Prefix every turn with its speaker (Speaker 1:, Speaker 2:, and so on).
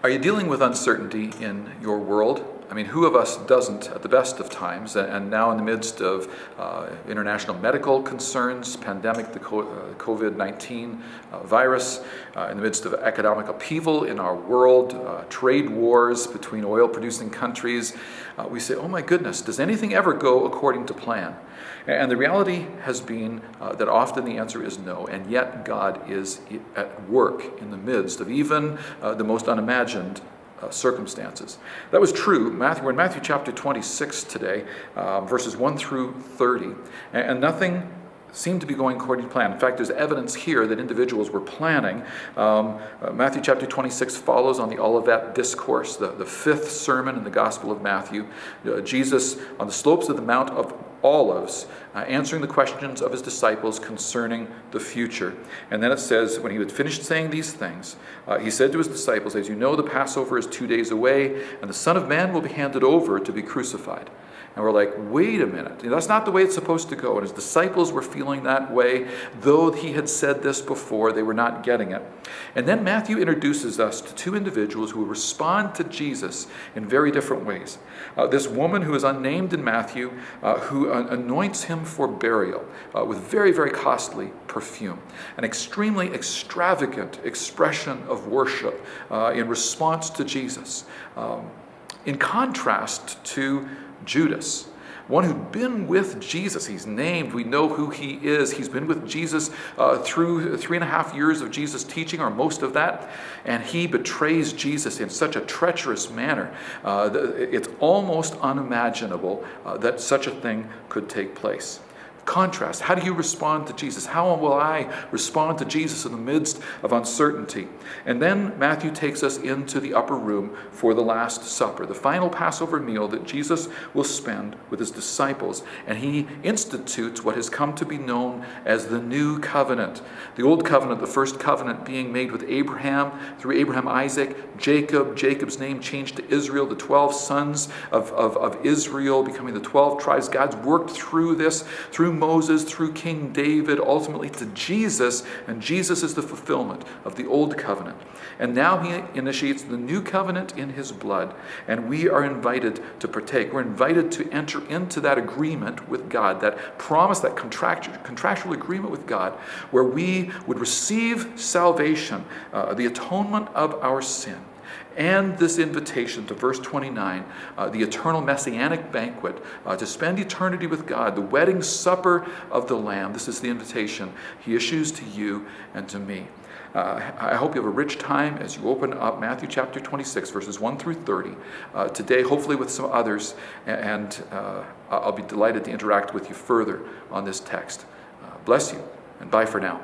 Speaker 1: Are you dealing with uncertainty in your world? I mean, who of us doesn't at the best of times? And now in the midst of international medical concerns, pandemic, the COVID-19 virus, in the midst of economic upheaval in our world, trade wars between oil-producing countries, we say, oh my goodness, does anything ever go according to plan? And the reality has been that often the answer is no, and yet God is at work in the midst of even the most unimagined circumstances. That was true. We're in Matthew chapter 26 today, verses 1 through 30, and nothing seemed to be going according to plan. In fact, there's evidence here that individuals were planning. Matthew chapter 26 follows on the Olivet Discourse, the fifth sermon in the Gospel of Matthew. Jesus on the slopes of the Mount of Olives, answering the questions of his disciples concerning the future. And then it says, when he had finished saying these things, he said to his disciples, as you know, the Passover is 2 days away, and the Son of Man will be handed over to be crucified. And we're like, wait a minute, that's not the way it's supposed to go. And his disciples were feeling that way. Though he had said this before, they were not getting it. And then Matthew introduces us to two individuals who respond to Jesus in very different ways. This woman who is unnamed in Matthew, who anoints him for burial with very, very costly perfume. An extremely extravagant expression of worship in response to Jesus. In contrast to Judas, one who'd been with Jesus. He's named, we know who he is. He's been with Jesus through 3.5 years of Jesus' teaching, or most of that, and he betrays Jesus in such a treacherous manner. It's almost unimaginable that such a thing could take place. Contrast. How do you respond to Jesus? How will I respond to Jesus in the midst of uncertainty? And then Matthew takes us into the upper room for the Last Supper, the final Passover meal that Jesus will spend with his disciples. And he institutes what has come to be known as the New Covenant. The Old Covenant, the first covenant being made with Abraham, through Abraham, Isaac, Jacob, Jacob's name changed to Israel, the 12 sons of Israel becoming the 12 tribes. God's worked through this, through Moses, through King David, ultimately to Jesus, and Jesus is the fulfillment of the Old Covenant. And now he initiates the New Covenant in his blood, and we are invited to partake. We're invited to enter into that agreement with God, that promise, that contractual agreement with God, where we would receive salvation, the atonement of our sin. And this invitation to verse 29, the eternal messianic banquet, to spend eternity with God, the wedding supper of the Lamb. This is the invitation he issues to you and to me. I hope you have a rich time as you open up Matthew chapter 26, verses 1 through 30, today, hopefully with some others, and I'll be delighted to interact with you further on this text. Bless you, and bye for now.